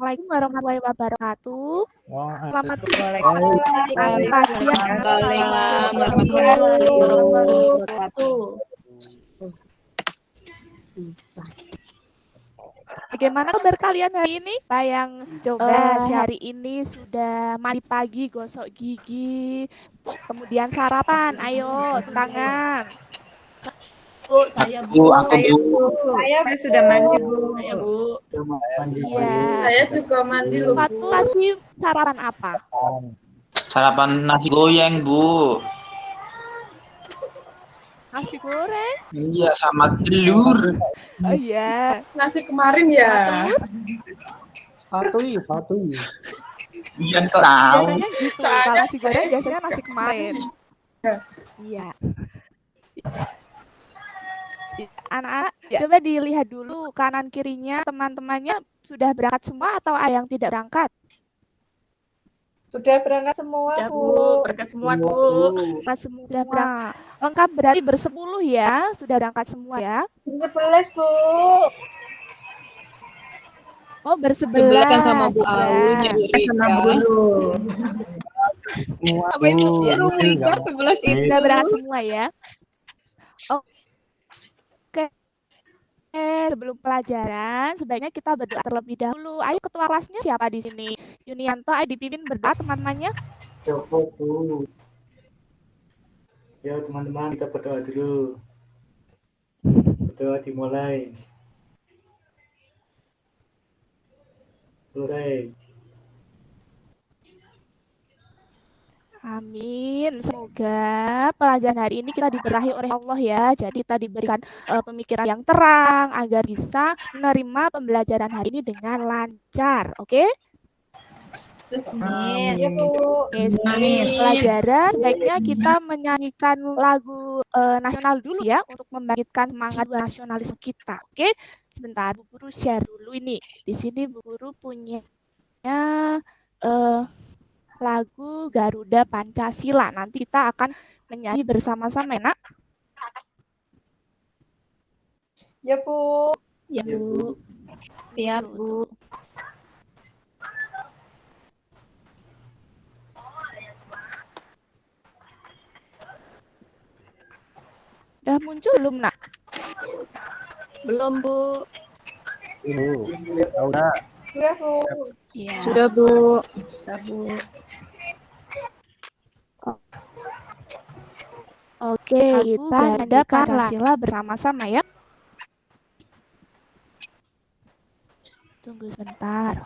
Assalamualaikum warahmatullahi wabarakatuh. Selamat pagi. Waalaikumsalam warahmatullahi wabarakatuh. Bagaimana kabar kalian hari ini? Pak yang coba hari ini sudah mandi pagi, gosok gigi, kemudian sarapan. Ayo, tangan. Bu, saya Bu. Saya sudah mandi, Bu. Saya Bu. Iya. Saya juga mandi loh, Satu Bu. lagi sarapan apa? Sarapan nasi goyang, Bu. Nasi goreng. Iya, sama telur. Oh iya. Nasi kemarin ya. Patui. Iya, tahu. Biasanya gitu. Soalnya Kalau nasi goreng saya biasanya nasi kemarin. Iya. Anak-anak, coba dilihat dulu kanan kirinya teman-temannya sudah berangkat semua atau ada yang tidak berangkat? Sudah berangkat semua, Ya, Bu. Bu. Berangkat semua, Bu. Berangkat semua. Sudah berangkat. Lengkap berarti bersepuluh ya, sudah berangkat semua ya. 11, Bu. Oh, bersebelas Kan sama Bu ya. Aul, Bu Sama Rika. dulu. Apa itu Bu Rika 11 itu? Sudah berangkat semua ya. Oke. Sebelum pelajaran, sebaiknya kita berdoa terlebih dahulu. Ayo ketua kelasnya siapa di sini? Yunianto, ayo dipimpin berdoa teman-temannya. Cukup, Bu. Ya, teman-teman, kita berdoa dulu. Berdoa dimulai. Selesai. Amin. Semoga pelajaran hari ini kita diberahi oleh Allah ya. Jadi kita diberikan pemikiran yang terang agar bisa menerima pembelajaran hari ini dengan lancar. Oke? Amin. Ya, Bu. Oke, sebelum pelajaran sebaiknya kita menyanyikan lagu nasional dulu ya untuk membangkitkan semangat nasionalisme kita. Oke? Sebentar, Bu Guru share dulu ini. Di sini Bu Guru punya lagu Garuda Pancasila. Nanti kita akan menyanyi bersama-sama ya, Nak. Ya, Bu. Ya, Bu. Siap, Bu. Udah muncul belum, Nak? Belum, Bu. Sudah, Bu. Iya. Sudah, Bu. Ya, Bu. Oke, kita ada Pancasila bersama-sama ya. Tunggu sebentar.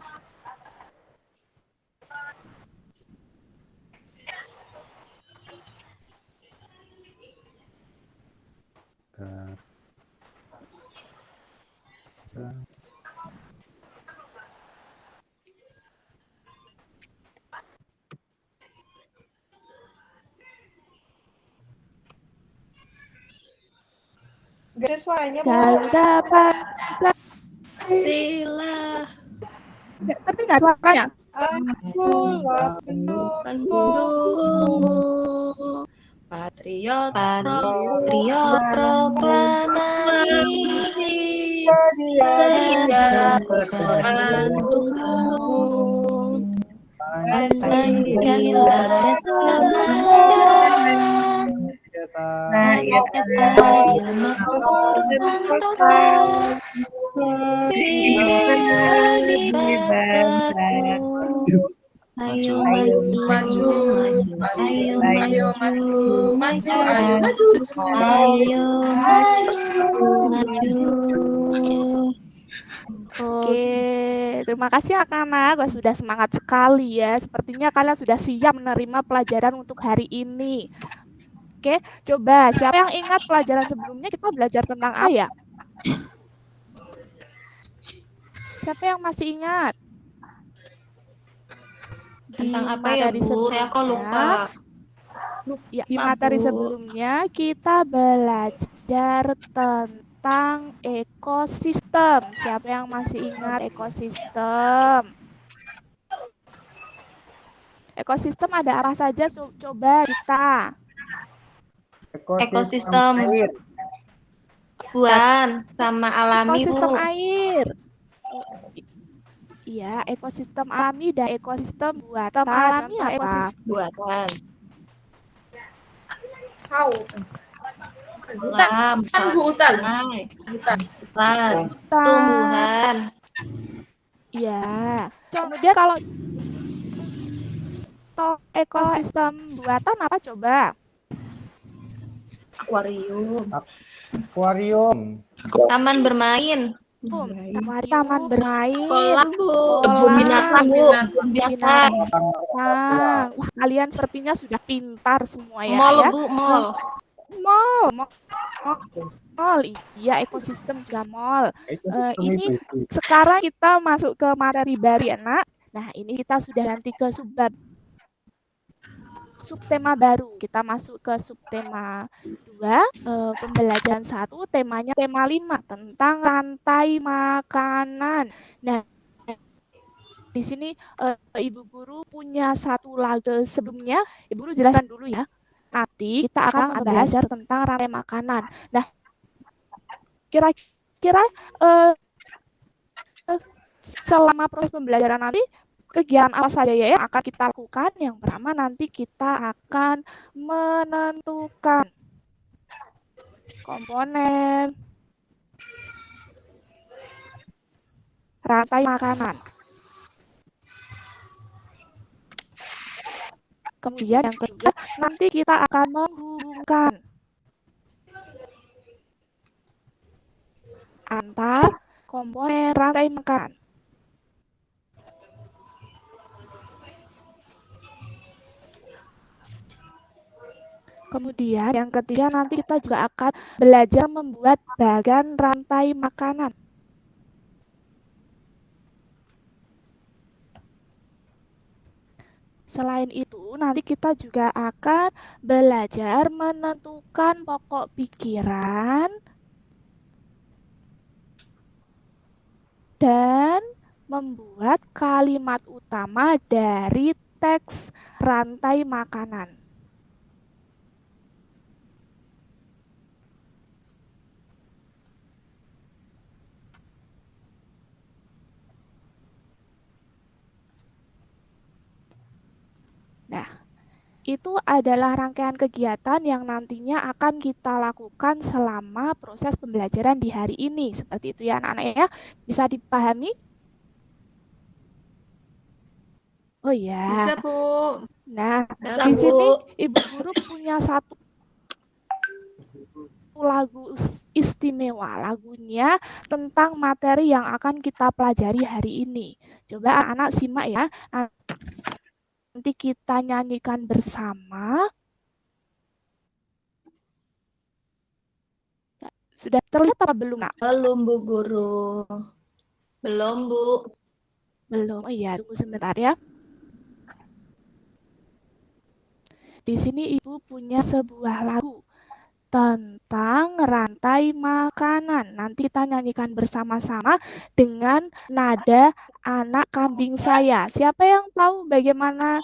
Gak ada suaranya, Bu. Garuda Pancasila. Sila. Tapi nggak ada suaranya. Akulah Pendukungmu. Patriot. Patriot proklamasi Sehingga bergantung Pancasila Ayo maju, ayo maju. Oke, terima kasih anak-anak, sudah semangat sekali ya. Sepertinya kalian sudah siap menerima pelajaran untuk hari ini. Oke, coba siapa yang ingat pelajaran sebelumnya kita belajar tentang apa ya? Siapa yang masih ingat? Tentang apa ya, Bu? Saya kok lupa. Ya, di materi sebelumnya kita belajar tentang ekosistem. Siapa yang masih ingat ekosistem? Ekosistem ada apa saja? Coba kita. Ekosistem tumbuhan sama alami, Ekosistem Bu. air. Iya, ekosistem alami dan ekosistem buatan. Alami apa? Ekosistem buatan. Tahu. Kolam, Hutan. sungai, Hutan. hutan. Tumbuhan. Iya. Kemudian kalau ekosistem buatan apa coba? Akuarium. Akuarium. Taman bermain. Taman bermain. Kolam, Bu. Kolam. Kebun binatang, Bu. Kebun binatang. Wah, kalian sepertinya sudah pintar semua ya. Mall, ya? Bu, mall. Mall. Iya, ekosistem juga mall. Ini sekarang kita masuk ke materi baru ya, Nak. Nah, ini kita sudah nanti ke subtema baru. Kita masuk ke subtema 2, pembelajaran 1, temanya tema 5 tentang rantai makanan. Nah, di sini Ibu Guru punya satu lagu sebelumnya. Ibu Guru jelaskan dulu ya. Nanti kita akan belajar tentang rantai makanan. Nah, kira-kira selama proses pembelajaran nanti kegiatan apa saja ya yang akan kita lakukan? Yang pertama nanti kita akan menentukan komponen rantai makanan. Kemudian yang kedua, nanti kita akan menghubungkan antar komponen rantai makanan. Kemudian yang ketiga nanti kita juga akan belajar membuat bagan rantai makanan. Selain itu, nanti kita juga akan belajar menentukan pokok pikiran dan membuat kalimat utama dari teks rantai makanan. Nah, itu adalah rangkaian kegiatan yang nantinya akan kita lakukan selama proses pembelajaran di hari ini. Seperti itu ya anak-anak ya. Bisa dipahami? Oh ya. Bisa, Bu. Nah, Bisa, di Bu. sini Ibu Guru punya satu lagu istimewa. Lagunya tentang materi yang akan kita pelajari hari ini. Coba anak-anak simak ya. Nanti kita nyanyikan bersama. Sudah terlihat apa belum, Nak? Belum, Bu Guru. Belum, Bu. Belum. Oh iya, tunggu sebentar ya. Di sini Ibu punya sebuah lagu tentang rantai makanan. Nanti kita nyanyikan bersama-sama dengan nada anak kambing saya. Siapa yang tahu bagaimana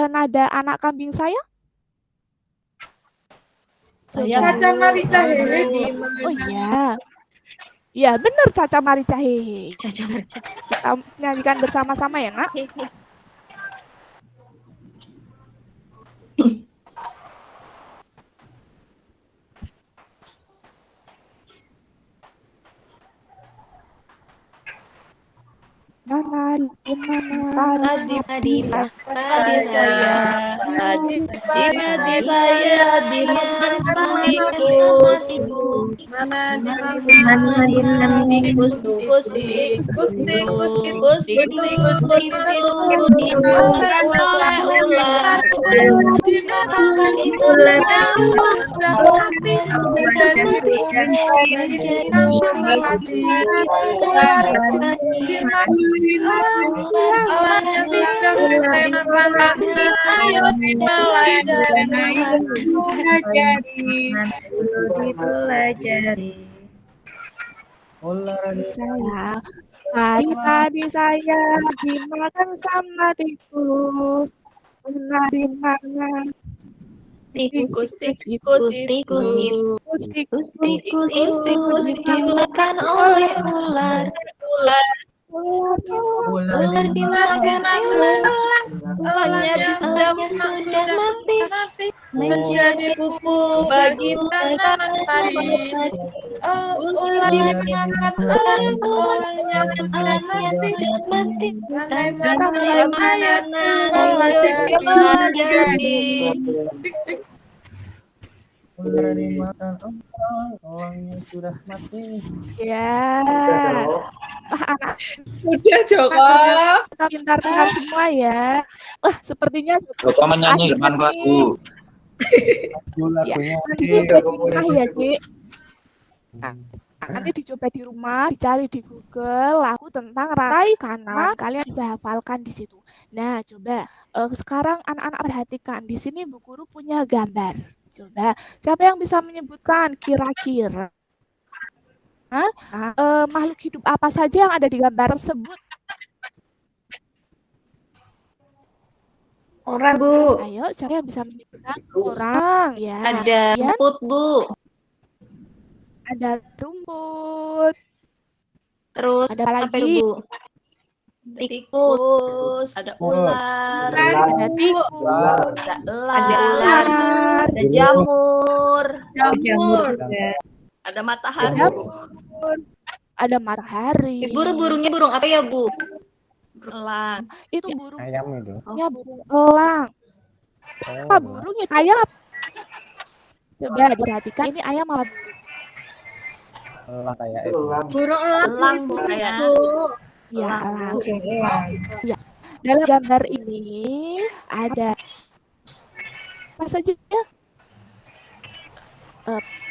nada anak kambing saya? Saya Caca Marica Hehe. Oh iya. Ya, benar Caca Marica Hehe. Caca Marica. Kita nyanyikan bersama-sama ya, Nak. Adik saya dimakan sang tikus. Tikus itu dimakan oleh ular. Awalnya sudah ditemakan, ayo dipelajari. Tadi saya dimakan sama tikus. Pernah dimakan Tikus Tikus itu dimakan oleh ular. Ular dimakan elang. Elangnya sudah Mati. menjadi pupuk bagi tanaman padi. Ular dimakan elang, elangnya sudah mati. Tandai mana ayat telah jadi. Ular dimakan orang, orangnya sudah mati. Ya. Udah Joko. Kita pintar-pintar semua ya. Wah, sepertinya Joko menyanyi depan kelas Bu. Lagunya nanti coba di rumah ya, Dik. Nah, nanti dicoba di rumah, dicari di Google lagu tentang rantai kanan. Kalian bisa hafalkan di situ. Nah, coba sekarang anak-anak perhatikan. Di sini Bu Guru punya gambar. Coba, siapa yang bisa menyebutkan kira-kira makhluk hidup apa saja yang ada di gambar tersebut? Orang Bu. Ayo, siapa yang bisa menyebutkan? Orang, ya. Ada Kemudian rumput, Bu. ada rumput. Terus Ada apa lagi? itu, Bu? Tikus, ada ular, Ada tikus, ada Ada elang, ular. ada jamur, Jamur. ada matahari, ada matahari. Burungnya burung apa ya, Bu? elang. Itu burungnya ayam itu. burung elang. Apa Oh, burungnya? Ayam. Coba diperhatikan, ini ayam apa burung? elang kayak itu. Burung elang. Elang Bu kayak. Ya, Elang. elang. Ya. Dalam gambar ini ada apa saja ya?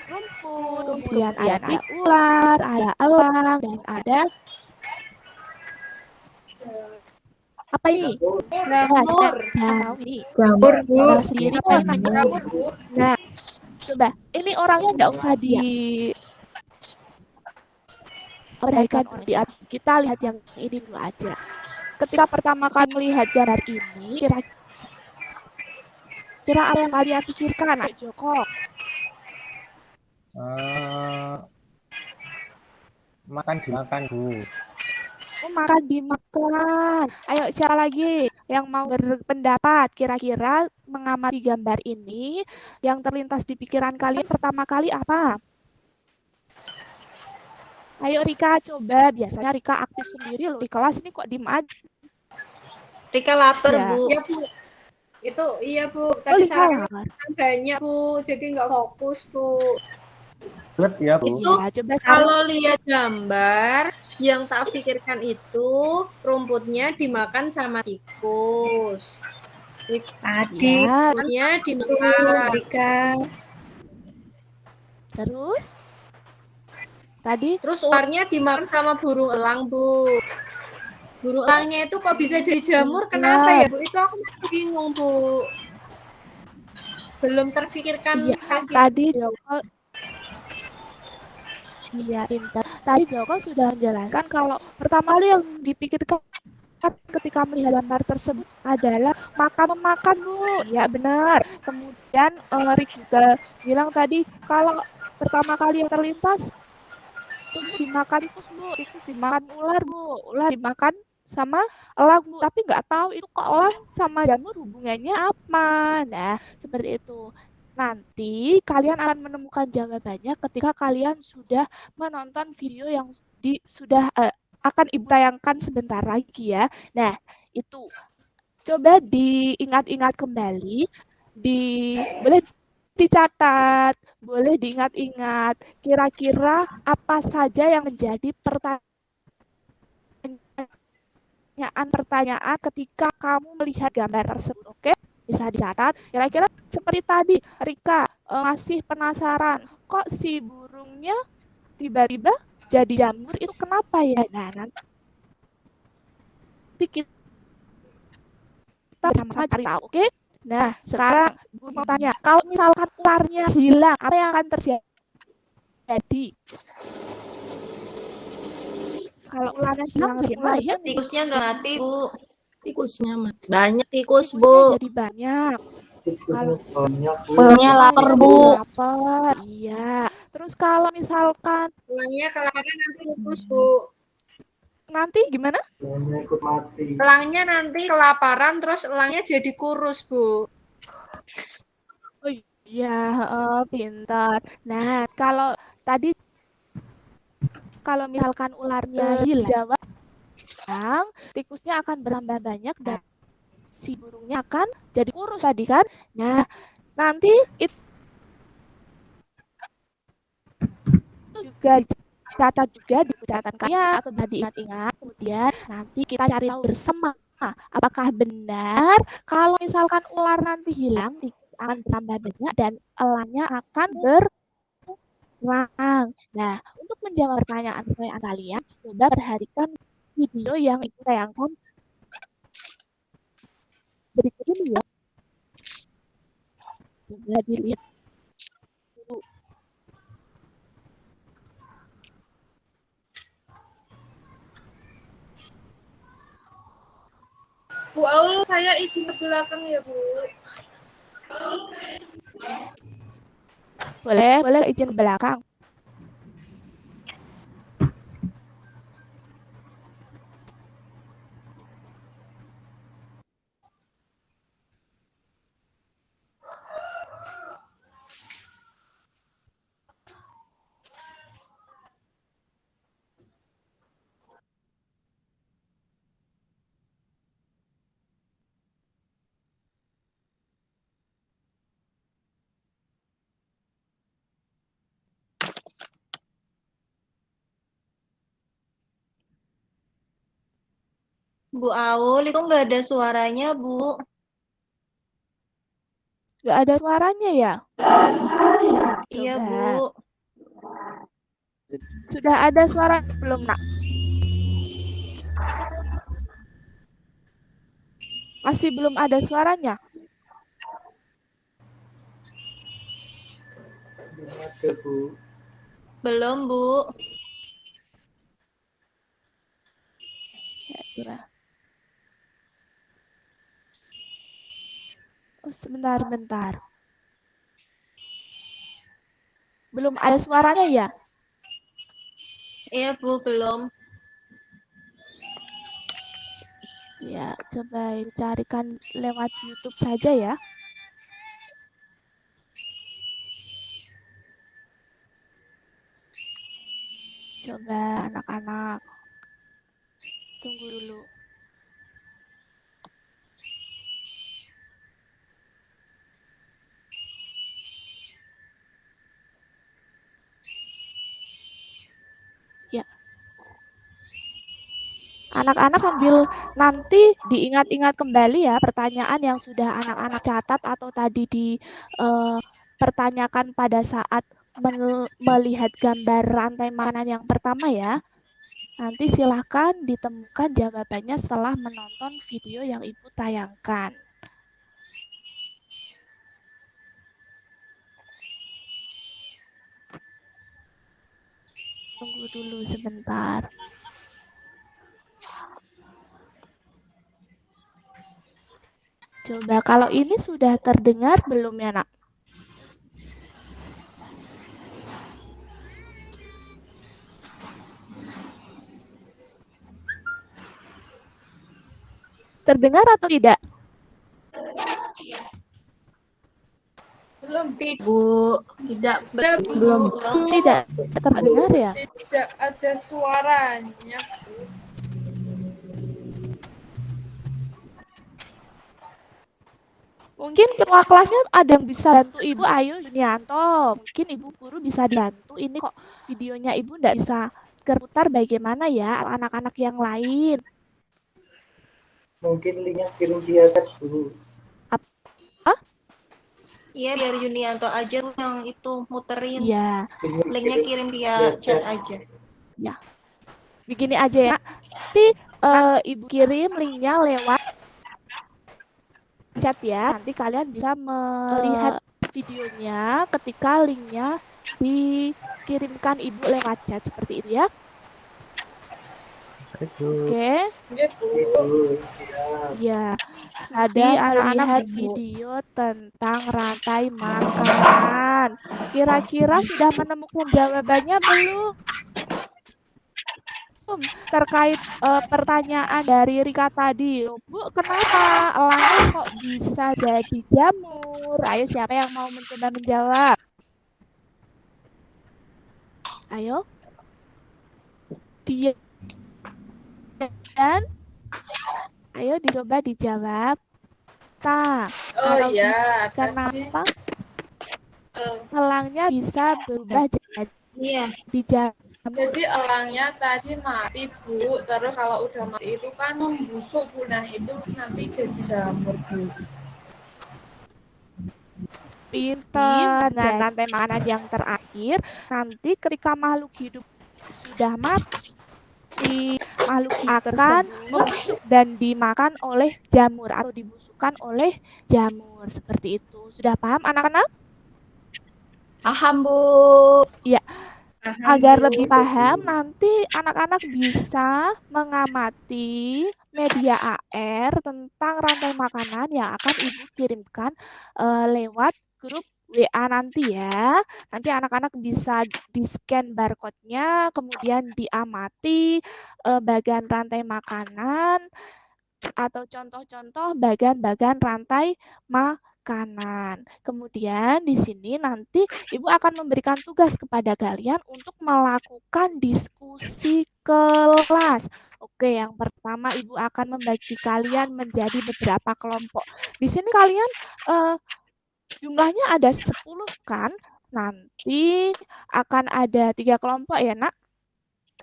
Rumput, kemudian ada ular, ada elang, dan ada apa ini? Jamur. Tahu ini. Jamur, Bu. Tahu sendiri apa ini? Jamur, Bu. Nah, coba ini orangnya nggak usah di perhatikan kita lihat yang ini dulu aja. Ketika pertama kali melihat gambar ini, kira apa yang kalian pikirkan, Ayo Joko? Makan dimakan Bu. Oh, makan dimakan. Ayo siapa lagi yang mau berpendapat? Kira-kira mengamati gambar ini, yang terlintas di pikiran kalian pertama kali apa? Ayo Rika coba, biasanya Rika aktif sendiri loh di kelas ini kok diem aja. Rika lapar, Ya. Bu. Iya, Bu. Itu iya, Bu. Oh, Tadi Rika sarapan lapar. banyak, Bu. Jadi nggak fokus, Bu. Belet ya Bu. Itu Ya, coba sekarang. kalau lihat gambar, yang tak pikirkan itu rumputnya dimakan sama tikus. Tadi. Tikusnya dimakan. Terus? Tadi? Terus ularnya dimakan sama burung elang, Bu. Burung elangnya itu kok bisa jadi jamur? Kenapa ya, Bu? Itu aku masih bingung, Bu. Belum terfikirkan Iya, sesi. tadi Joko. Iya, pintar. Tadi Joko sudah menjelaskan kalau pertama kali yang dipikirkan ketika melihat gambar tersebut adalah makan, Bu. Ya, benar. Kemudian Rik juga bilang tadi kalau pertama kali yang terlintas itu dimakan tikus, Bu. Tikus dimakan ular, Bu. Ular dimakan sama elang, Bu. Tapi nggak tahu itu kok elang sama jamur hubungannya apa. Nah, seperti itu. Nanti kalian akan menemukan jawabannya ketika kalian sudah menonton video yang sudah akan ibu tayangkan sebentar lagi ya. Nah, itu coba diingat-ingat kembali, boleh dicatat, boleh diingat-ingat kira-kira apa saja yang menjadi pertanyaan ketika kamu melihat gambar tersebut. Oke? Bisa dicatat. Kira-kira seperti tadi, Rika masih penasaran, kok si burungnya tiba-tiba jadi jamur, itu kenapa ya? Nah, nanti kita sama-sama cari tahu, oke? Nah, sekarang gue mau tanya, kalau misalkan ularnya hilang, apa yang akan terjadi? Kalau ularnya hilang, ya Tikusnya nggak mati, Bu. Tikusnya mati. Banyak tikus, Bu. jadi banyak. Kalau Burungnya lapar, Bu. lapar, iya. Terus kalau misalkan Ulangnya kelaparan nanti putus, Bu. nanti gimana? Elangnya ikut mati. Elangnya nanti kelaparan terus elangnya jadi kurus, Bu. Oh iya, pintar. Nah, kalau tadi misalkan ularnya hilang, tikusnya akan bertambah banyak dan si burungnya akan jadi kurus tadi kan. Nah, nanti itu juga dicatat juga di catatan kalian atau diingat-ingat. Kemudian nanti kita cari tahu bersama apakah benar kalau misalkan ular nanti hilang, tikus akan bertambah banyak dan elangnya akan berkurang. Nah, untuk menjawab pertanyaan kalian, coba perhatikan video yang Ibu tayangkan berikut ini ya. Coba dilihat dulu. Bu Aul, saya izin ke belakang ya, Bu. Boleh izin ke belakang. Bu Aul, itu nggak ada suaranya, Bu. Nggak ada suaranya ya? Iya, Coba. Bu. Sudah ada suara belum, Nak? Masih belum ada suaranya? Belum ada, Bu. Belum, Bu. Ya, coba. Oh, sebentar. Belum ada suaranya ya? Iya, Bu, belum. Ya, coba carikan lewat YouTube saja ya. Coba anak-anak. Tunggu dulu. Ya. Anak-anak sambil nanti diingat-ingat kembali ya pertanyaan yang sudah anak-anak catat atau tadi dipertanyakan pada saat melihat gambar rantai makanan yang pertama ya. Nanti silahkan ditemukan jawabannya setelah menonton video yang Ibu tayangkan. Tunggu dulu sebentar. Coba kalau ini sudah terdengar belum ya, Nak? Terdengar atau tidak? Belum, Bu, tidak. Belum. Tidak terdengar ya? tidak ada suaranya. Mungkin ketua kelasnya ada yang bisa bantu Ibu, ayo Yunianto. Mungkin Ibu guru bisa dibantu. Ini kok videonya Ibu nggak bisa terputar bagaimana ya anak-anak yang lain. Mungkin linknya kirim di atas, Bu. Iya, biar Yunianto aja Bu, yang itu muterin. Iya, Linknya kirim via chat aja. begini aja ya. Nanti Ibu kirim linknya lewat chat ya. Nanti kalian bisa melihat videonya ketika linknya dikirimkan Ibu lewat chat seperti itu ya. Oke. Ya, ada anak-anak video tentang rantai makanan. Kira-kira sudah menemukan jawabannya belum? belum terkait pertanyaan dari Rika tadi? Bu, kenapa elangnya kok bisa jadi jamur? Ayo, siapa yang mau mencoba menjawab? Ayo. Dia dan ayo dicoba dijawab. Oh Atau iya, tadi kenapa elangnya bisa berubah Iya. jadi jamur? jadi elangnya tadi mati, Bu. Terus kalau udah mati itu kan membusuk, Bu. Nah, itu nanti jadi jamur, Bu. Pinter. Dengan rantai makanan yang terakhir, nanti ketika makhluk hidup sudah mati, makhluk akan membusuk dan dimakan oleh jamur atau dibusukkan oleh jamur. Seperti itu. Sudah paham anak-anak? Paham, Bu. Iya. Agar lebih paham, nanti anak-anak bisa mengamati media AR tentang rantai makanan yang akan Ibu kirimkan lewat grup WA nanti ya. Nanti anak-anak bisa di-scan barcode-nya, kemudian diamati bagian rantai makanan atau contoh-contoh bagian-bagian rantai makanan. Kemudian di sini nanti Ibu akan memberikan tugas kepada kalian untuk melakukan diskusi kelas. Oke, yang pertama Ibu akan membagi kalian menjadi beberapa kelompok. Di sini kalian jumlahnya ada 10 kan? Nanti akan ada 3 kelompok ya, Nak?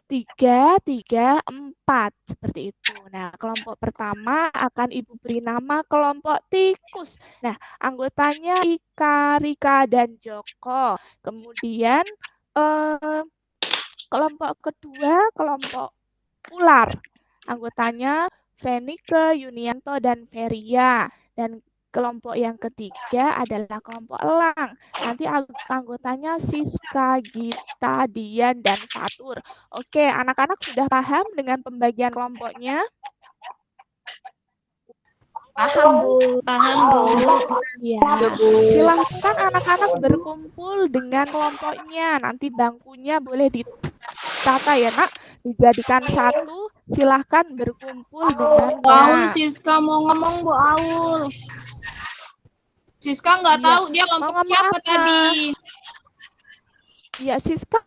3, 3, 4 seperti itu. Nah, kelompok pertama akan Ibu beri nama kelompok tikus. Nah, anggotanya Ika, Rika, dan Joko. Kemudian kelompok kedua kelompok ular. Anggotanya Frenike, Yunianto, dan Feria. Dan kelompok yang ketiga adalah kelompok elang. Nanti anggotanya Siska, Gita, Dian, dan Fatur. Oke, anak-anak sudah paham dengan pembagian kelompoknya? Paham, Bu. Paham, Bu. Ya. Silahkan anak-anak berkumpul dengan kelompoknya. Nanti bangkunya boleh ditata ya, Nak. Dijadikan satu. Silahkan berkumpul dengan Aul Siska mau ngomong, Bu Aul. Siska nggak tahu dia kelompok siapa tadi. Ya, Siska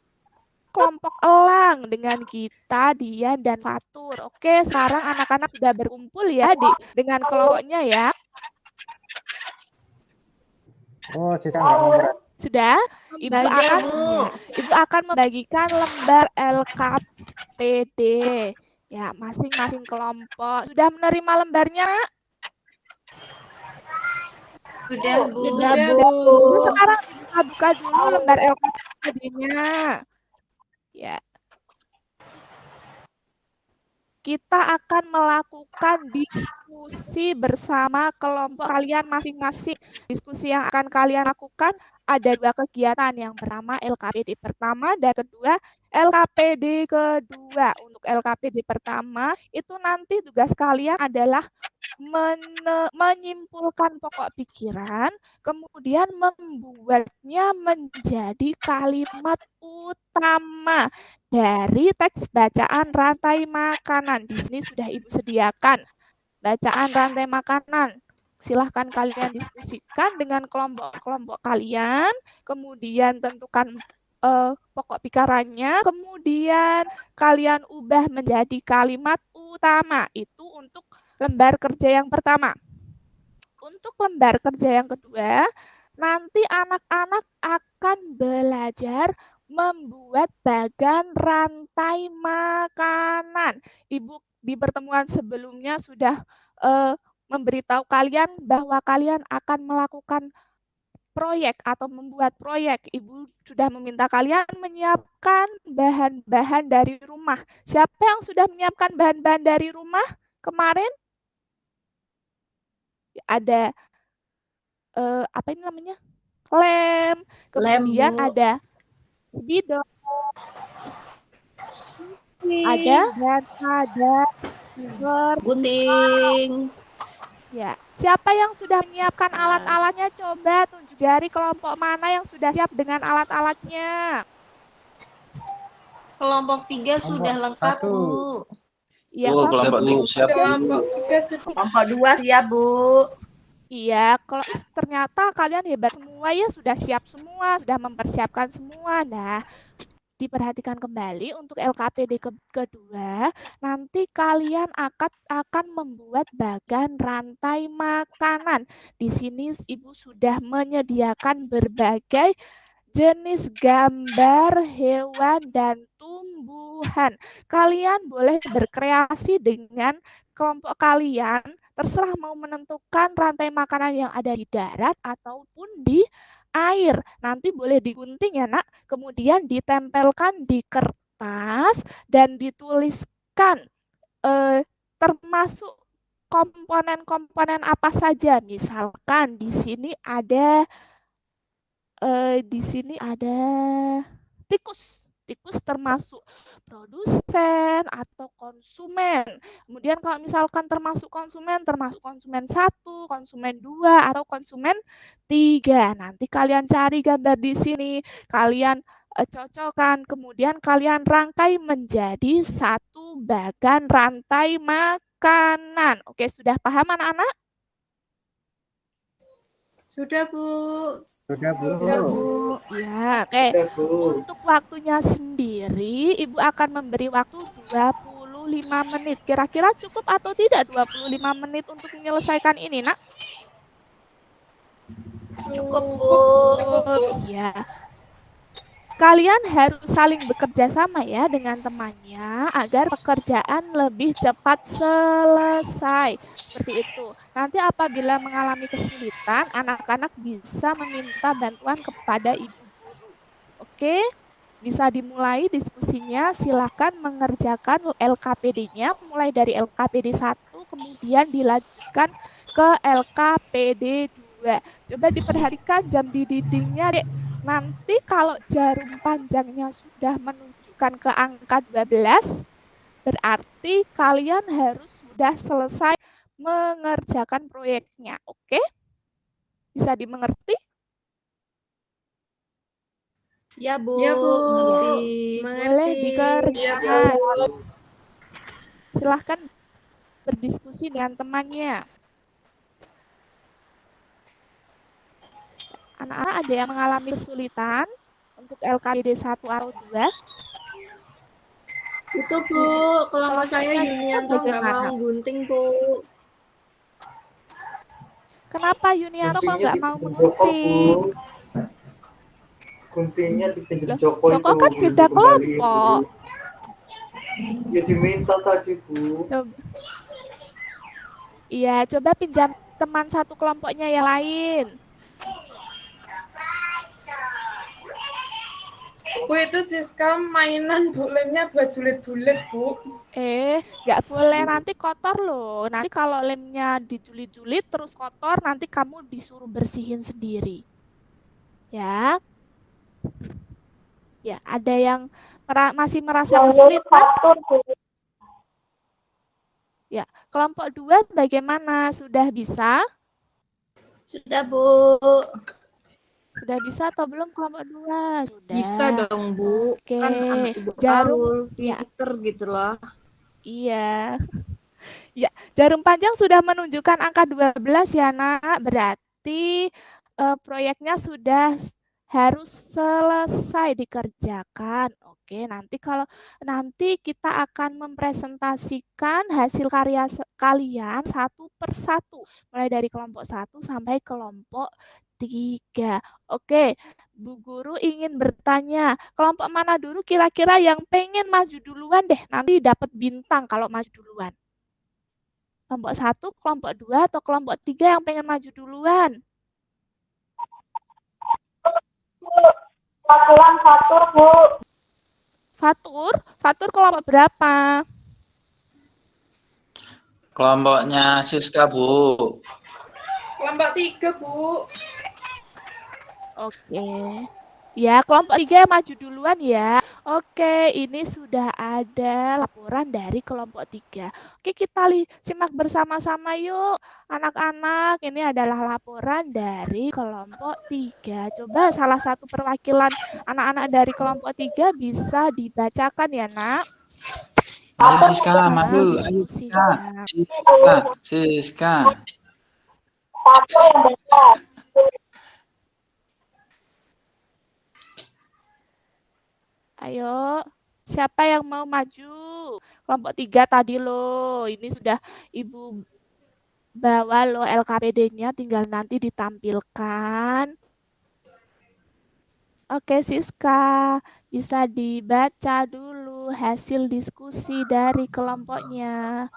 kelompok elang dengan Gita, Dian, dan Fatur. Oke, sekarang anak-anak sudah berkumpul ya dengan kelompoknya ya. Oh, Siska nggak mau berat. Sudah? Ibu akan membagikan lembar LKPD. Ya, masing-masing kelompok. Sudah menerima lembarnya? Sudah, Bu. Sudah, Bu. Sekarang buka dulu lembar LKPD-nya. Ya. Kita akan melakukan diskusi bersama kelompok kalian masing-masing. Diskusi yang akan kalian lakukan ada 2 kegiatan. Yang pertama LKPD pertama dan kedua LKPD kedua. Untuk LKPD pertama itu nanti tugas kalian adalah menyimpulkan pokok pikiran, kemudian membuatnya menjadi kalimat utama dari teks bacaan rantai makanan. Di sini sudah Ibu sediakan bacaan rantai makanan. Silahkan kalian diskusikan dengan kelompok-kelompok kalian, kemudian tentukan pokok pikirannya, kemudian kalian ubah menjadi kalimat utama. Itu untuk lembar kerja yang pertama. Untuk lembar kerja yang kedua, nanti anak-anak akan belajar membuat bagan rantai makanan. Ibu di pertemuan sebelumnya sudah memberitahu kalian bahwa kalian akan melakukan proyek atau membuat proyek. Ibu sudah meminta kalian menyiapkan bahan-bahan dari rumah. Siapa yang sudah menyiapkan bahan-bahan dari rumah kemarin? Ada apa ini namanya? Lem. Kemudian Bu. ada bidon. Ada dan ada gunting. Ya. Siapa yang sudah menyiapkan alat-alatnya? Coba tunjuk jari kelompok mana yang sudah siap dengan alat-alatnya. Kelompok 3 sudah lengkap, satu. Bu. Iya, Oh, kelompok tiga siap. Kelompok 2 siap, Bu. Iya, kalau ternyata kalian hebat semua ya, sudah siap semua, sudah mempersiapkan semua. Nah, diperhatikan kembali untuk LKPD kedua, nanti kalian akan membuat bagan rantai makanan. Di sini Ibu sudah menyediakan berbagai jenis gambar hewan dan tumbuhan. Kalian boleh berkreasi dengan kelompok kalian, terserah mau menentukan rantai makanan yang ada di darat ataupun di air. Nanti boleh digunting ya, Nak. Kemudian ditempelkan di kertas dan dituliskan termasuk komponen-komponen apa saja. Misalkan di sini ada tikus. Tikus termasuk produsen atau konsumen. Kemudian kalau misalkan termasuk konsumen 1, konsumen 2, atau konsumen 3. Nanti kalian cari gambar di sini, kalian cocokkan, kemudian kalian rangkai menjadi satu bagan rantai makanan. Oke, sudah paham anak-anak? Sudah, Bu. Sudah, Bu. Sudah, Bu. Ya, oke. Sudah, Bu. Untuk waktunya sendiri, Ibu akan memberi waktu 25 menit. Kira-kira cukup atau tidak 25 menit untuk menyelesaikan ini, Nak? Cukup, Bu. Iya. Kalian harus saling bekerja sama ya dengan temannya agar pekerjaan lebih cepat selesai. Seperti itu. Nanti apabila mengalami kesulitan, anak-anak bisa meminta bantuan kepada ibu guru. Oke? Bisa dimulai diskusinya, silakan mengerjakan LKPD-nya mulai dari LKPD 1 kemudian dilanjutkan ke LKPD 2. Coba diperhatikan jam didingnya, Dek. Nanti kalau jarum panjangnya sudah menunjukkan ke angka 12, berarti kalian harus sudah selesai mengerjakan proyeknya. Oke? Bisa dimengerti? Ya, Bu. Ya, Bu. Mengerti. Boleh dikerjakan. Silahkan berdiskusi dengan temannya. Anak-anak ada yang mengalami kesulitan untuk LKPD 1 atau 2? Itu, Bu. Kelompok saya Yunianto nggak mau gunting, Bu. Kenapa Yunianto kok nggak mau Joko, mengunting? Bu. Guntingnya dipinjam Loh, Joko Joko itu. kan belum beda dikembaliin, kelompok. Bu. Ya diminta tadi, Bu. Iya, coba pinjam teman satu kelompoknya yang lain. Bu, itu Siska mainan Bu, lemnya buat julid-julid, Bu. Nggak boleh, nanti kotor loh. Nanti kalau lemnya dijulit-julit terus kotor, nanti kamu disuruh bersihin sendiri. Ya. Ya, ada yang masih merasa kesulitan? Ya, kelompok 2 bagaimana? Sudah bisa? Sudah, Bu. Sudah bisa atau belum kelompok 2? Sudah. Bisa dong, Bu. Oke. Kan anak Ibu Jarum, Aul, ya. pinter gitu loh. Iya. Ya, jarum panjang sudah menunjukkan angka 12 ya, Nak. Berarti proyeknya sudah harus selesai dikerjakan. Oke, nanti kita akan mempresentasikan hasil karya kalian satu persatu, mulai dari kelompok 1 sampai kelompok 3. Oke, Bu Guru ingin bertanya, kelompok mana dulu kira-kira yang pengen maju duluan deh, nanti dapat bintang kalau maju duluan. Kelompok 1, kelompok 2, atau kelompok 3 yang pengen maju duluan? Fatur, Bu. Fatur kelompok berapa? Kelompoknya Siska, Bu. Kelompok 3, Bu. Oke. Ya, kelompok 3 yang maju duluan ya. Oke, ini sudah ada laporan dari kelompok 3. Oke, kita simak bersama-sama yuk. Anak-anak, ini adalah laporan dari kelompok 3. Coba salah satu perwakilan anak-anak dari kelompok 3 bisa dibacakan ya, Nak. Ayo Siska, maju. Ayo Siska. Siska. Ayo, siapa yang mau maju? Kelompok 3 tadi loh. Ini sudah Ibu bawa loh LKPD-nya, tinggal nanti ditampilkan. Oke, Siska, bisa dibaca dulu hasil diskusi dari kelompoknya.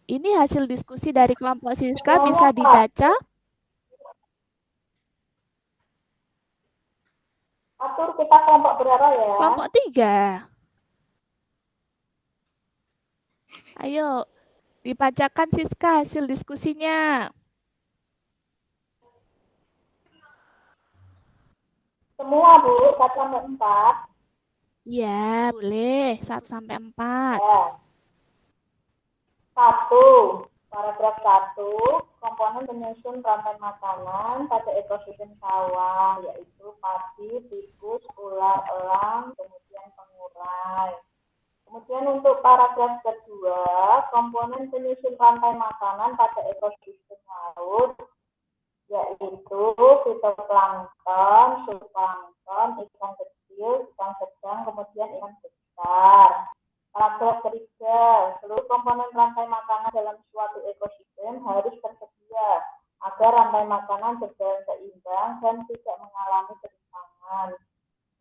Ini hasil diskusi dari kelompok Siska, bisa dibaca? Atur kita kelompok berapa ya? Kelompok 3. Ayo, dibacakan Siska hasil diskusinya. Semua, Bu, 1 sampai 4. Ya, boleh. 1 sampai 4. Ya. 1. Paragraf 1. Komponen penyusun rantai makanan pada ekosistem sawah, yaitu padi, tikus, ular, elang, kemudian pengurai. Kemudian untuk paragraf kedua, komponen penyusun rantai makanan pada ekosistem laut, yaitu fitoplankton, zooplankton, ikan kecil, ikan sedang, kemudian ikan besar. Paragraf ketiga, seluruh komponen rantai makanan dalam suatu ekosistem harus tersedia agar rantai makanan berjalan seimbang dan tidak mengalami ketimpangan.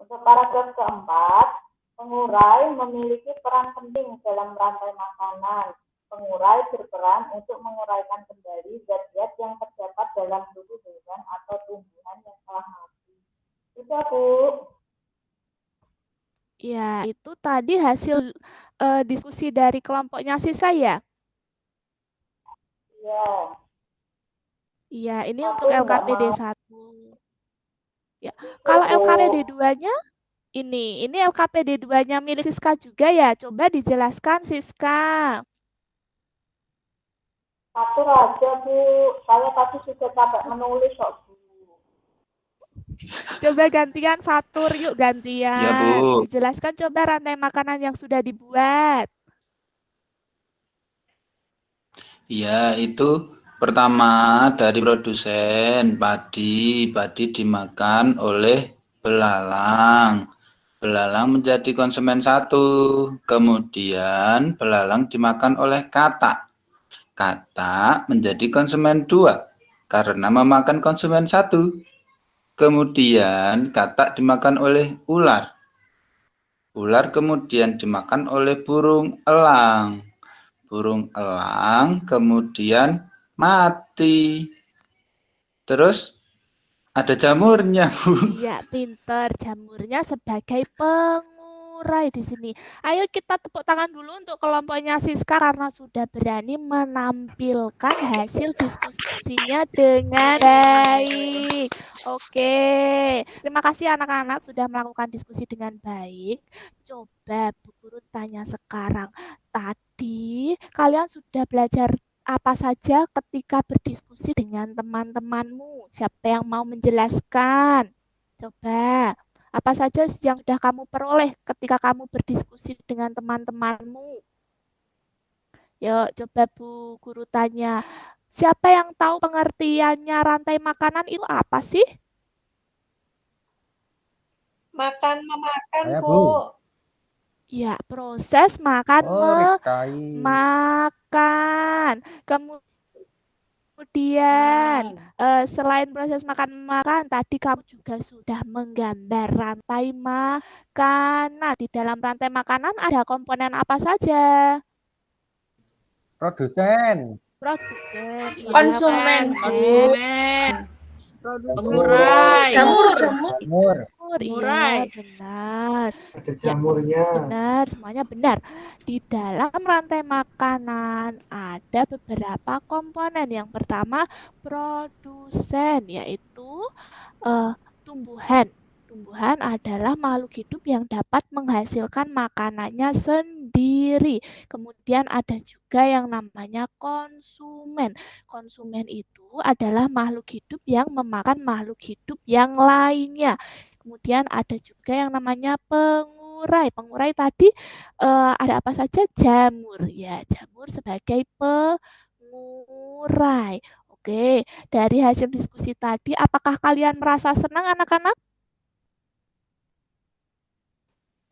Untuk paragraf keempat, pengurai memiliki peran penting dalam rantai makanan. Pengurai berperan untuk menguraikan kembali zat-zat yang terdapat dalam tubuh hewan atau tumbuhan yang telah mati. Itu, Bu. Ya, itu tadi hasil diskusi dari kelompoknya Siska ya? Iya. Iya, ini untuk LKPD 1. Ya, kalau LKPD 2-nya ini LKPD 2-nya milik Siska juga ya? Coba dijelaskan Siska. Atur aja, Bu. Saya tadi sudah capek menulis kok, Bu. Coba gantian Fatur, yuk gantian. Ya, Bu. Dijelaskan coba rantai makanan yang sudah dibuat. Ya, itu pertama dari produsen padi dimakan oleh belalang. Belalang menjadi konsumen 1. Kemudian belalang dimakan oleh katak. Katak menjadi konsumen 2 karena memakan konsumen 1. Kemudian katak dimakan oleh ular. Ular kemudian dimakan oleh burung elang. Burung elang kemudian mati. Terus ada jamurnya, Bu. Iya, pinter. Jamurnya sebagai pengurai di sini. Ayo kita tepuk tangan dulu untuk kelompoknya Siska karena sudah berani menampilkan hasil diskusinya dengan baik. Oke, terima kasih anak-anak sudah melakukan diskusi dengan baik. Coba Bu Guru tanya sekarang. Tadi kalian sudah belajar apa saja ketika berdiskusi dengan teman-temanmu? Siapa yang mau menjelaskan? Coba, apa saja yang sudah kamu peroleh ketika kamu berdiskusi dengan teman-temanmu? Yuk, coba Bu Guru tanya. Siapa yang tahu pengertiannya rantai makanan itu apa sih? Makan memakan, Saya, Bu. Bu. Ya, proses makan Rizkai. makan. Kemudian selain proses makan tadi kamu juga sudah menggambar rantai makanan. Di dalam rantai makanan ada komponen apa saja? Produsen. Produsen, iya, Konsumen, Konsumen, Produsen. pengurai, Jamur. Jamur. Iya, pengurai. benar. Ada jamurnya. Benar, semuanya benar. Di dalam rantai makanan ada beberapa komponen. Yang pertama, produsen, yaitu tumbuhan. tumbuhan adalah makhluk hidup yang dapat menghasilkan makanannya sendiri. Kemudian ada juga yang namanya konsumen. Konsumen itu adalah makhluk hidup yang memakan makhluk hidup yang lainnya. Kemudian ada juga yang namanya pengurai. Pengurai tadi ada apa saja? Jamur. Ya, jamur sebagai pengurai. Oke, dari hasil diskusi tadi, apakah kalian merasa senang anak-anak?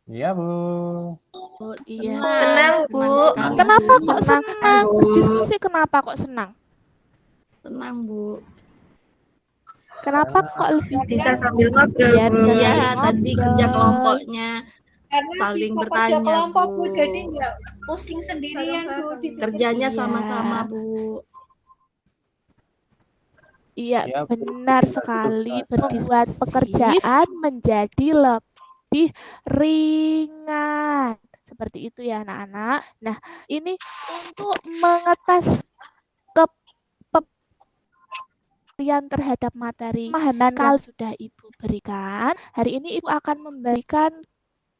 Iya, Bu. Iya. Senang, Bu. Kenapa kok senang? Berdiskusi kenapa kok senang? Senang, Bu. Kenapa kok lebih Bisa sambil ngobrol, Iya, Bu. bisa Iya, sambil tadi kerja ngobrol. kelompoknya Karena saling bisa bertanya, kerja kelompok, Bu. Bu. Jadi nggak pusing sendirian, Bu. Kerjanya Iya. sama-sama, Bu. Iya, Iya, Bu. benar sekali. Membuat pekerjaan menjadi lebih ringan. Seperti itu ya, anak-anak. Nah, ini untuk mengetes kalian terhadap materi pemahaman yang sudah Ibu berikan. Hari ini Ibu akan memberikan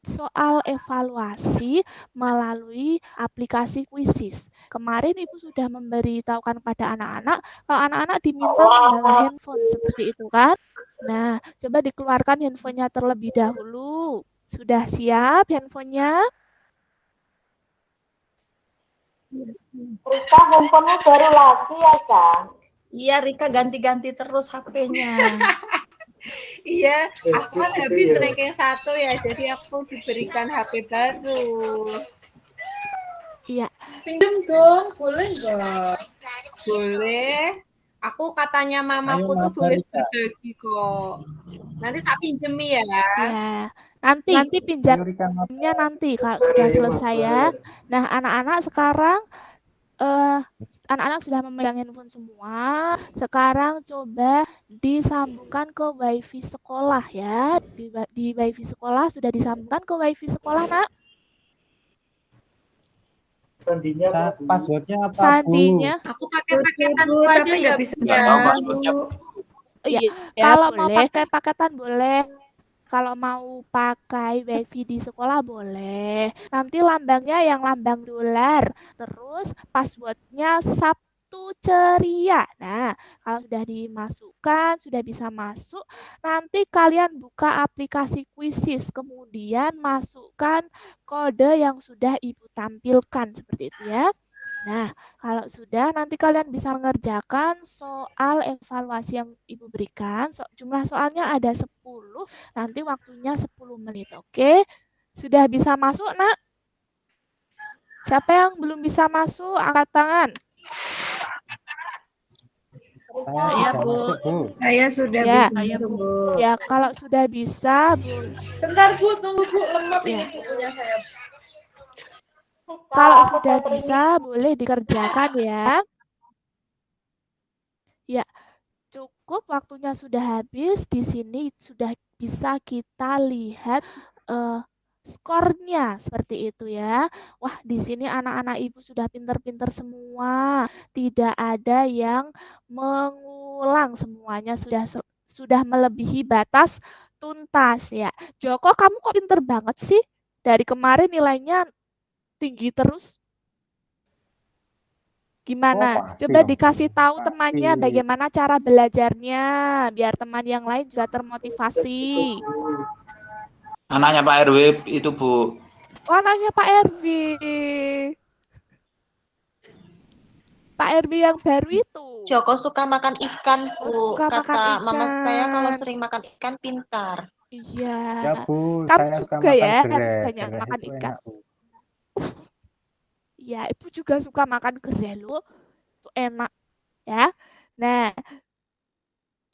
soal evaluasi melalui aplikasi Quizzes. Kemarin Ibu sudah memberitahukan kepada anak-anak kalau anak-anak diminta membawa handphone seperti itu kan. Nah, coba dikeluarkan handphonenya terlebih dahulu. Sudah siap handphonenya? Rika, handphonemu baru lagi ya, Kak? Iya, Rika ganti-ganti terus HP-nya. Iya, aku kan Gitu habis ya. ranking 1 ya, jadi aku diberikan HP baru. Iya. Pinjam dong, boleh nggak? Boleh. Aku katanya mamaku Ayo, tuh Mama boleh Rika. berbagi kok. Nanti tak pinjemi ya. Ya, nanti Ayo, pinjamnya Rika, Mama. nanti kalau sudah selesai ya. Nah, anak-anak sekarang anak-anak sudah memegang handphone semua. Sekarang coba disambungkan ke WiFi sekolah ya. Di WiFi sekolah sudah disambungkan ke WiFi sekolah, Nak? Sandinya apa, Bu? Passwordnya apa, Bu? Sandinya? Aku pakai paketan Bu, Bu aja tapi ya, nggak bisa. Nggak tahu passwordnya. Iya, kalau mau pakai paketan boleh. Kalau mau pakai WiFi di sekolah boleh. Nanti lambangnya yang lambang dolar. Terus passwordnya Sabtu Ceria. Nah, kalau sudah dimasukkan, sudah bisa masuk, nanti kalian buka aplikasi Quizzes. Kemudian masukkan kode yang sudah Ibu tampilkan. Seperti itu ya. Nah, kalau sudah nanti kalian bisa mengerjakan soal evaluasi yang Ibu berikan. Jumlah soalnya ada 10, nanti waktunya 10 menit. Oke? Sudah bisa masuk, Nak? Siapa yang belum bisa masuk? Angkat tangan. Saya Iya, bisa Bu. masuk, Bu. Saya sudah Ya. bisa, Saya, Bu. Ya, kalau sudah bisa, Bentar, Bu, tunggu, Bu. Lemot Ya. ini bukunya saya. kalau sudah bisa boleh dikerjakan ya. Ya, cukup waktunya sudah habis. Di sini sudah bisa kita lihat skornya seperti itu ya. Wah, di sini anak-anak Ibu sudah pinter-pinter semua. Tidak ada yang mengulang, semuanya sudah melebihi batas tuntas ya. Joko, kamu kok pinter banget sih? Dari kemarin nilainya tinggi terus. Gimana? pasti Coba dong. dikasih tahu Pasti. temannya bagaimana cara belajarnya, biar teman yang lain juga termotivasi. Anaknya Pak RW itu, Bu. Oh, anaknya Pak RW. Pak RW yang baru itu. Joko suka makan ikan, Bu. Suka makan Kata mama saya kalau ikan. sering makan ikan pintar. Iya. Ya, Bu, Kamu saya suka juga makan ya, harus gereh. banyak Gereh makan itu ikan. enak, Bu. Ya, Ibu juga suka makan gereh loh. Itu enak ya. Nah,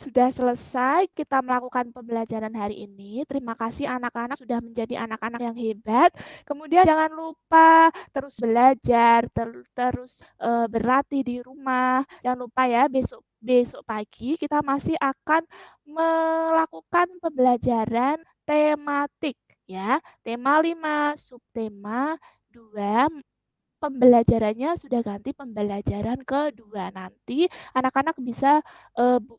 sudah selesai kita melakukan pembelajaran hari ini. Terima kasih anak-anak sudah menjadi anak-anak yang hebat. Kemudian jangan lupa terus belajar, terus berlatih di rumah. Jangan lupa ya, besok pagi kita masih akan melakukan pembelajaran tematik ya. Tema 5, subtema 2. Pembelajarannya sudah ganti pembelajaran kedua. Nanti anak-anak bisa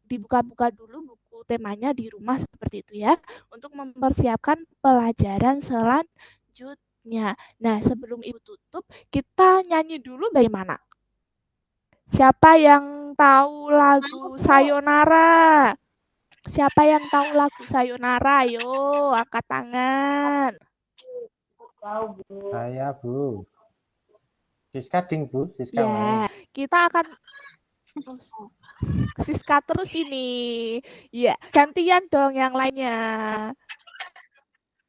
dibuka-buka dulu buku temanya di rumah seperti itu ya, untuk mempersiapkan pelajaran selanjutnya. Nah, sebelum Ibu tutup, kita nyanyi dulu bagaimana? Siapa yang tahu lagu Sayonara? Siapa yang tahu lagu Sayonara? Ayo, angkat tangan. Tahu, Bu. Saya, Bu. Siska ding, Bu. Siska Ya, main. kita akan Siska terus ini. Ya, gantian dong yang lainnya.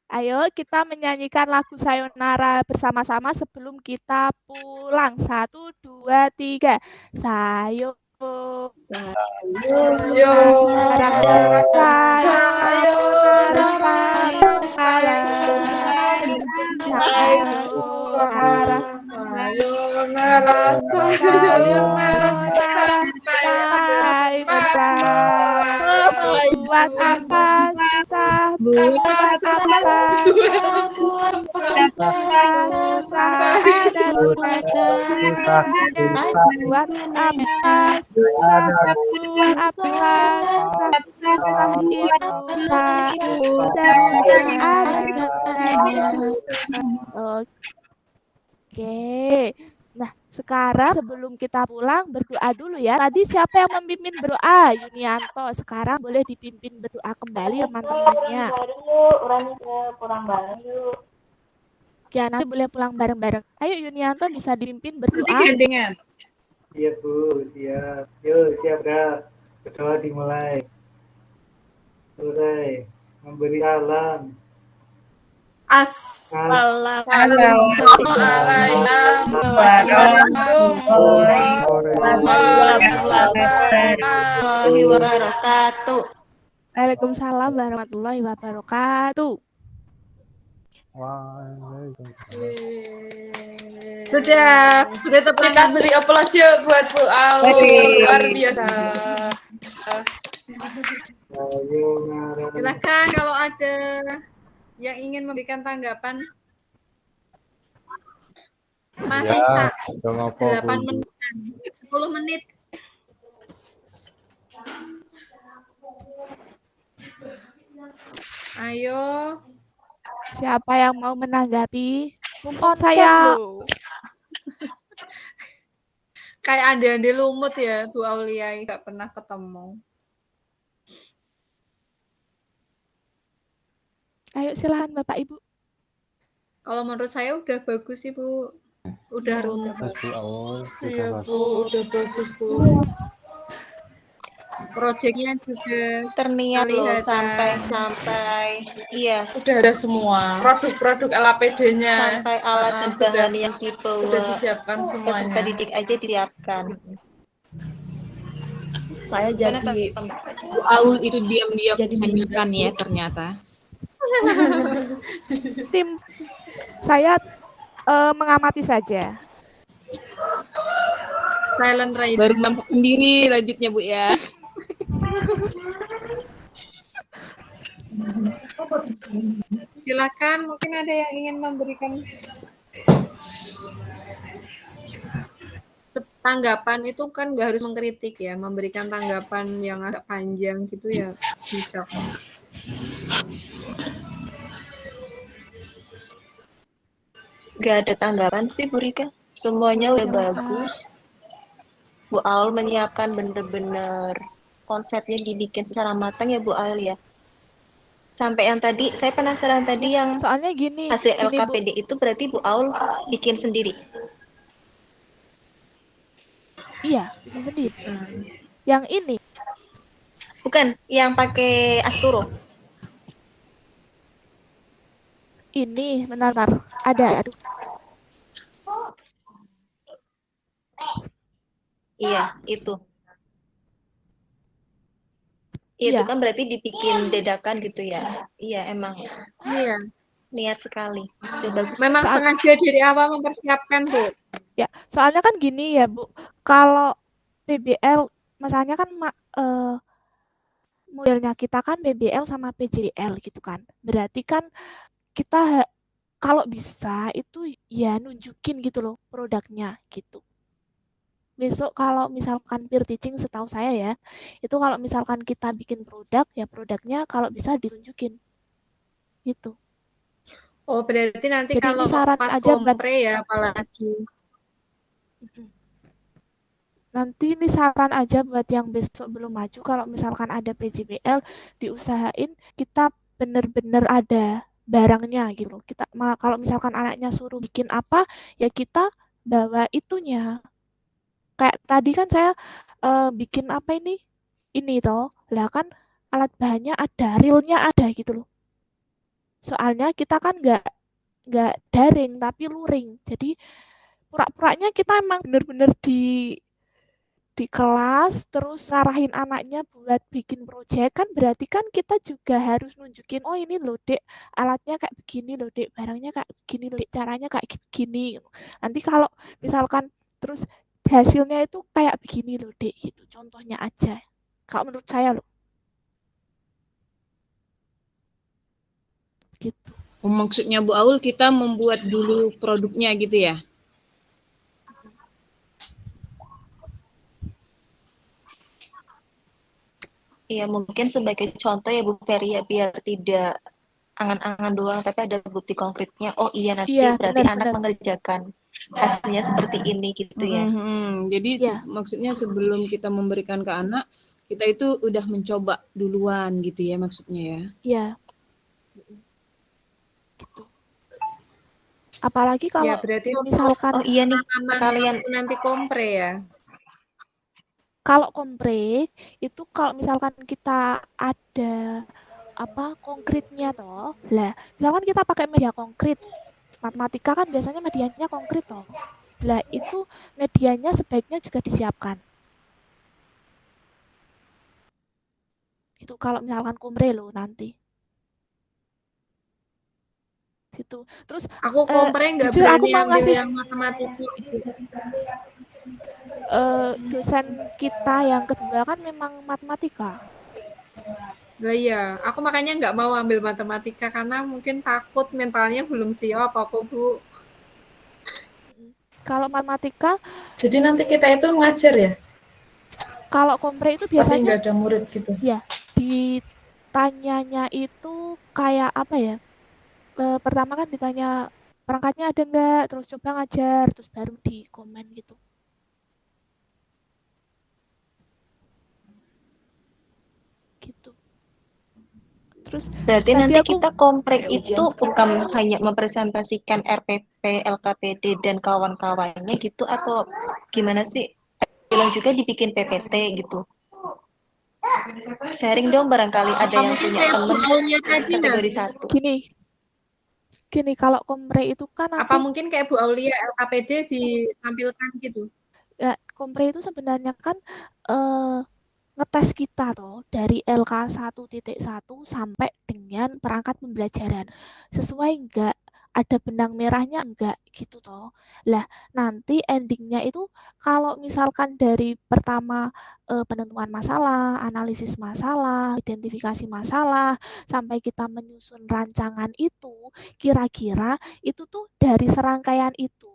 Ayo kita menyanyikan lagu Sayonara bersama-sama sebelum kita pulang. 1, 2, 3. Sayonara. Buat apa susah, buat apa susah, ada susah, buat apa susah, buat apa susah, udah ada. Oke. Nah, sekarang sebelum kita pulang berdoa dulu ya. Tadi siapa yang memimpin berdoa? Yunianto. Sekarang boleh dipimpin berdoa kembali teman-temannya. Bareng yuk, Rani pulang bareng yuk. Ya, nanti boleh pulang bareng-bareng. Ayo Yunianto bisa dipimpin berdoa. Gandengan. Iya, Bu. Siap. Yuk, siap dah. Berdoa dimulai. Selesai. Memberi salam. Assalamualaikum warahmatullahi wabarakatuh. Waalaikumsalam warahmatullahi wabarakatuh. Sudah tepuk Kita tangan. beri aplaus yuk buat Bu Au. Luar biasa. Silakan kalau ada yang ingin memberikan tanggapan. Masih Ya, 8 menit, 10 menit. Ayo. Siapa yang mau menanggapi? Mumpung saya Kayak ande-ande lumut ya, Bu Aulia, nggak pernah ketemu. Ayo silahkan Bapak Ibu. Kalau menurut saya udah bagus sih, Bu. Udah runtuh. Terus Bu Aul, Iya, sudah Bu, udah bagus, Bu. Proyeknya juga Terniat loh kelihatan. sampai iya, Udah ada semua produk-produk LAPD-nya. sampai alat dan sudah- bahan yang Sudah dibawa disiapkan peserta semuanya. didik aja disiapkan. Saya jadi Bu Aul itu diam-diam Jadi menyanyikan ya ternyata. Tim saya mengamati saja. Silent Rider. Baru nampak sendiri lanjutnya Bu ya. Silakan, mungkin ada yang ingin memberikan tanggapan. Itu kan nggak harus mengkritik ya, memberikan tanggapan yang agak panjang gitu ya bisa. Gak ada tanggapan sih Bu Rika. Semuanya udah bagus. Bu Aul menyiapkan bener-bener konsepnya dibikin secara matang ya Bu Aul ya. Sampai yang tadi, saya penasaran tadi yang Soalnya gini, hasil Bu. LKPD itu berarti Bu Aul bikin sendiri. Iya, bikin sendiri. Yang ini Bukan, yang pakai Asturo. ini bentar. Ada, aduh. Iya, itu. Itu Iya. kan berarti dibikin dadakan gitu ya. Iya, emang Iya, niat sekali. Udah bagus. memang sengaja dari awal mempersiapkan, Bu. Ya, soalnya kan gini ya, Bu. Kalau PBL, misalnya kan modelnya kita kan PBL sama PJL gitu kan. Berarti kan kita kalau bisa itu ya nunjukin gitu loh produknya gitu. besok kalau misalkan peer teaching setahu saya ya, itu kalau misalkan kita bikin produk, ya produknya kalau bisa ditunjukin. Gitu. Oh, berarti nanti Jadi kalau ini saran pas aja buat kompre ya apalagi. nanti ini saran aja buat yang besok belum maju, kalau misalkan ada PJBL, diusahain kita bener-bener ada barangnya gitu. Kita kalau misalkan anaknya suruh bikin apa, ya kita bawa itunya. Kayak tadi kan saya bikin apa ini toh, lah kan alat bahannya ada, realnya ada gitu loh. Soalnya kita kan nggak daring tapi luring, jadi pura-puranya kita emang bener-bener di kelas terus sarahin anaknya buat bikin proyek, kan berarti kan kita juga harus nunjukin, oh ini loh dek, alatnya kayak begini loh dek, barangnya kayak begini loh dek, caranya kayak begini. Nanti kalau misalkan terus hasilnya itu kayak begini loh dek gitu, contohnya aja kalau menurut saya loh gitu. Oh, maksudnya Bu Aul kita membuat dulu produknya gitu ya? Iya, mungkin sebagai contoh ya Bu Ferry ya, biar tidak angan-angan doang, tapi ada bukti konkretnya. Oh iya, nanti Iya, berarti benar, anak benar. mengerjakan hasilnya seperti ini gitu ya. Jadi Iya. maksudnya sebelum kita memberikan ke anak, kita itu udah mencoba duluan gitu ya maksudnya ya? Iya. Gitu. Apalagi kalau Ya, berarti misalkan Oh iya nih, kalian nanti kompre ya. kalau kompre itu kalau misalkan kita ada apa konkretnya toh, lah misalkan kita pakai media konkret, matematika kan biasanya medianya konkret toh, lah itu medianya sebaiknya juga disiapkan. Itu kalau misalkan kompre lo nanti. Situ. Terus Aku kompre nggak jujur aku berani mau ambil ngasih yang matematika. dosen kita yang kedua kan memang matematika. Lah iya, aku makanya nggak mau ambil matematika karena mungkin takut mentalnya belum siap apa Bu. Kalau matematika, Jadi nanti kita itu ngajar ya? kalau kompre itu Tapi biasanya nggak ada murid gitu. ya ditanyanya itu kayak apa ya? Pertama kan ditanya perangkatnya ada nggak, terus coba ngajar, terus baru di komen gitu. Gitu. Terus berarti tadi nanti aku kita kompre Kayak itu ujian bukan hanya mempresentasikan RPP, LKPD dan kawan-kawannya gitu, atau gimana sih? Bilang juga dibikin PPT gitu. Sharing dong, barangkali ada Apa yang mungkin punya kayak Bu temen Aulia tadi nah? kategori 1. Gini kalau kompre itu kan nanti Apa mungkin kayak Bu Aulia LKPD ditampilkan gitu? ya, kompre itu sebenarnya kan ngetes kita toh dari LK 1.1 sampai dengan perangkat pembelajaran. Sesuai enggak? Ada benang merahnya enggak gitu toh. Lah, nanti endingnya itu kalau misalkan dari pertama penentuan masalah, analisis masalah, identifikasi masalah, sampai kita menyusun rancangan itu, kira-kira itu tuh dari serangkaian itu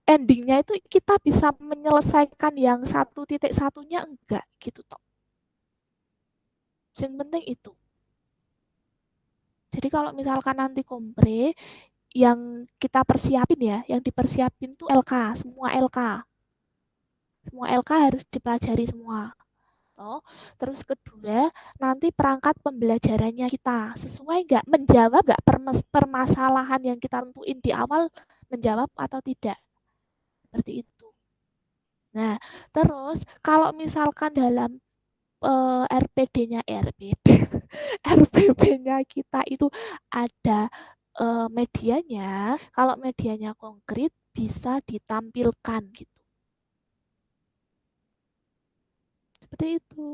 endingnya itu kita bisa menyelesaikan yang 1.1-nya enggak gitu toh. Yang penting itu. Jadi kalau misalkan nanti kompre yang kita persiapin ya, yang dipersiapin tuh LK, semua LK. Semua LK harus dipelajari semua. Toh. Terus kedua, nanti perangkat pembelajarannya kita sesuai nggak, menjawab nggak permasalahan yang kita tentuin di awal, menjawab atau tidak. Seperti itu. Nah, terus kalau misalkan dalam RPD-nya RPP-nya kita itu ada medianya, kalau medianya konkret bisa ditampilkan gitu. Seperti itu.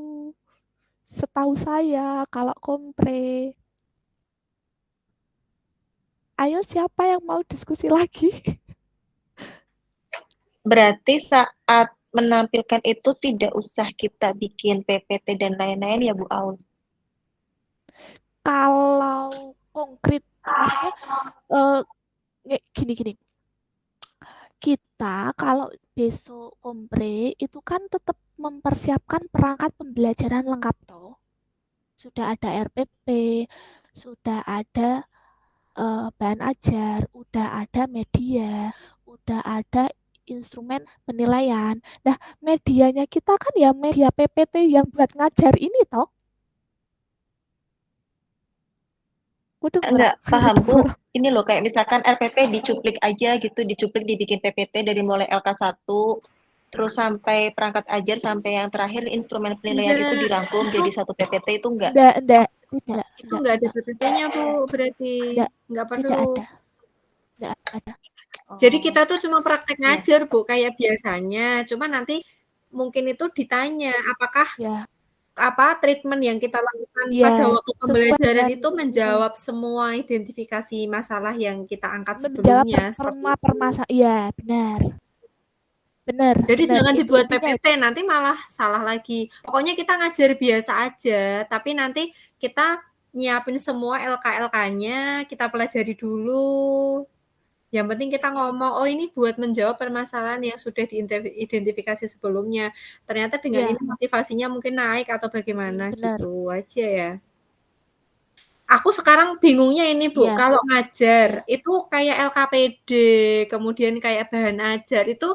Setahu saya kalau kompre. Ayo siapa yang mau diskusi lagi? Berarti saat menampilkan itu tidak usah kita bikin PPT dan lain-lain ya Bu Aul? Kalau konkret, maksudnya gini. kita kalau besok kompre itu kan tetap mempersiapkan perangkat pembelajaran lengkap toh. Sudah ada RPP, sudah ada bahan ajar, udah ada media, udah ada instrumen penilaian. Nah, medianya kita kan ya media PPT yang buat ngajar ini toh. Waduh, Enggak, paham Bu. Ini loh kayak misalkan RPP dicuplik aja gitu, dicuplik dibikin PPT dari mulai LK1 terus sampai perangkat ajar sampai yang terakhir instrumen penilaian itu dirangkum jadi satu PPT itu enggak? Tidak. Itu nggak ada PPT-nya Bu, berarti nggak perlu. Tidak ada. Jadi kita tuh cuma praktek ngajar Bu, kayak biasanya. Cuma nanti mungkin itu ditanya apakah treatment yang kita lakukan pada waktu pembelajaran itu menjawab semua identifikasi masalah yang kita angkat sebelumnya. Iya, benar. Jadi jangan dibuat PPT, nanti malah salah lagi. Pokoknya kita ngajar biasa aja, tapi nanti kita nyiapin semua LK-LK-nya, kita pelajari dulu. Yang penting kita ngomong, oh ini buat menjawab permasalahan yang sudah diidentifikasi sebelumnya. Ternyata dengan ini motivasinya mungkin naik atau bagaimana gitu aja ya. Aku sekarang bingungnya ini Bu, kalau ngajar itu kayak LKPD, kemudian kayak bahan ajar itu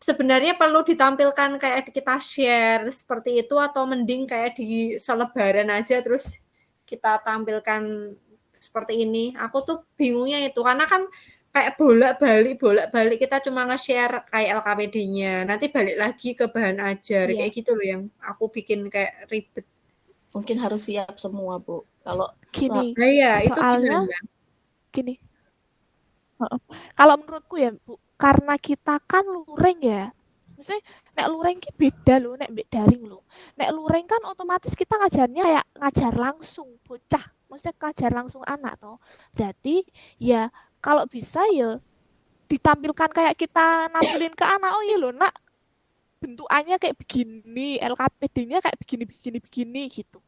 sebenarnya perlu ditampilkan kayak kita share seperti itu atau mending kayak di selebaran aja terus kita tampilkan seperti ini. Aku tuh bingungnya itu karena kan kayak bolak-balik kita cuma nge-share kayak LKPD-nya. Nanti balik lagi ke bahan ajar kayak gitu loh yang aku bikin kayak ribet. Mungkin harus siap semua, Bu. Kalau gini, itu soalnya gini. Kalau menurutku ya, Bu, karena kita kan luring ya. Maksudnya nek luring ki beda loh, nek daring loh. Nek luring kan otomatis kita ngajarnya kayak ngajar langsung bocah. Maksudnya ngajar langsung anak toh. Berarti ya kalau bisa ya ditampilkan kayak kita nampilin ke anak, oh iya loh nak bentukannya kayak begini, LKPD-nya kayak begini gitu.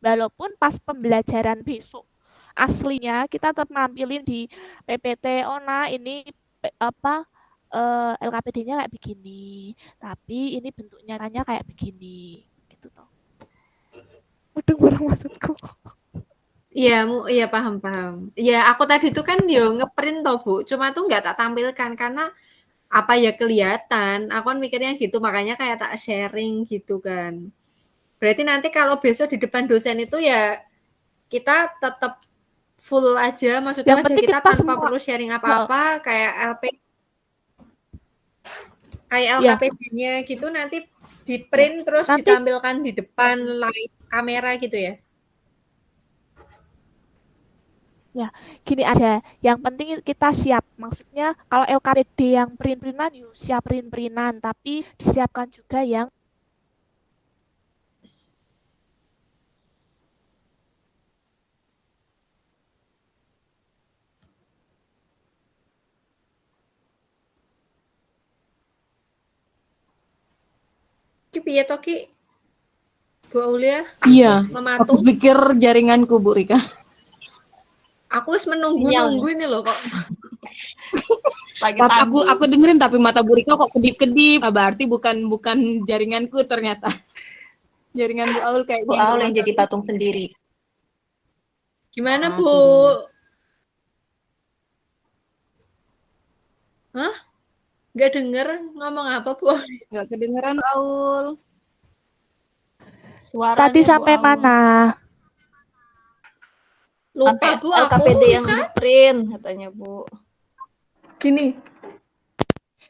Walaupun pas pembelajaran besok aslinya kita tetap nampilin di PPT, oh nah ini LKPD-nya kayak begini, tapi ini bentuk nyatanya kayak begini gitu toh. Waduh, kurang maksudku. Iya paham. Ya aku tadi tuh kan ngeprint toh Bu, cuma tuh nggak tak tampilkan karena apa ya kelihatan. Aku kan mikirnya gitu, makanya kayak tak sharing gitu kan. Berarti nanti kalau besok di depan dosen itu ya kita tetap full aja, maksudnya aja kita tanpa perlu sharing apa-apa kayak LKPD-nya gitu nanti di print terus ditampilkan di depan live kamera gitu ya. Ya, gini aja. Yang penting kita siap. Maksudnya kalau LKPD yang print-printan, yuk siap print-printan. Tapi disiapkan juga yang Ki piye to Ki? Bu Aulia? Iya. Mematung. Aku pikir jaringanku Bu Rika. Aku harus menunggu ini loh kok. Aku dengerin tapi mata Bu Rika kok kedip-kedip. Berarti bukan jaringanku ternyata. Jaringan Bu Aul kayak Bu Aul yang jadi patung sendiri. Gimana Bu? Hah? Gak denger ngomong apa Bu? Gak kedengeran Aul. Suaranya tadi sampai mana? Lupa Bu, LKPD yang di print katanya Bu. Gini.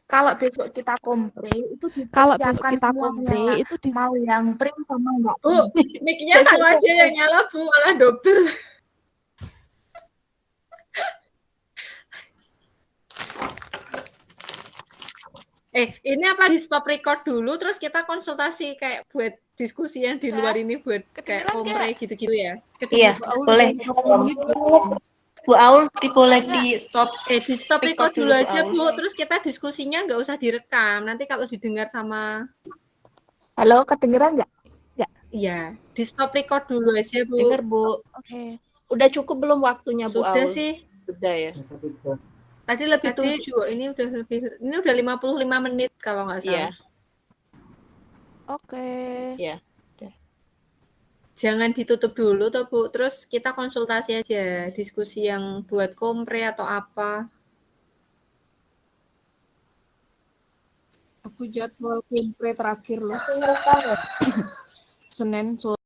Kalau besok kita kompre itu mau yang print sama enggak? Bu, mic-nya satu aja yang nyala Bu, malah double. Ini apa di stop record dulu terus kita konsultasi kayak buat diskusi yang di luar ini buat kayak kompre gitu-gitu ya. Iya, boleh. Bu Aul boleh di stop record dulu aja Bu, terus kita diskusinya nggak usah direkam. Nanti kalau didengar sama Halo, kedengeran nggak? Nggak. Iya, di stop record dulu aja Bu. Dengar Bu. Oke. Udah cukup belum waktunya Bu Aul? Sudah sih. Sudah ya. Tadi lebih 7, ini udah 55 menit kalau nggak salah. Iya. Oke. Iya. Jangan ditutup dulu toh Bu, terus kita konsultasi aja, diskusi yang buat kompre atau apa. Aku jadwal kompre terakhir loh. Senin sore.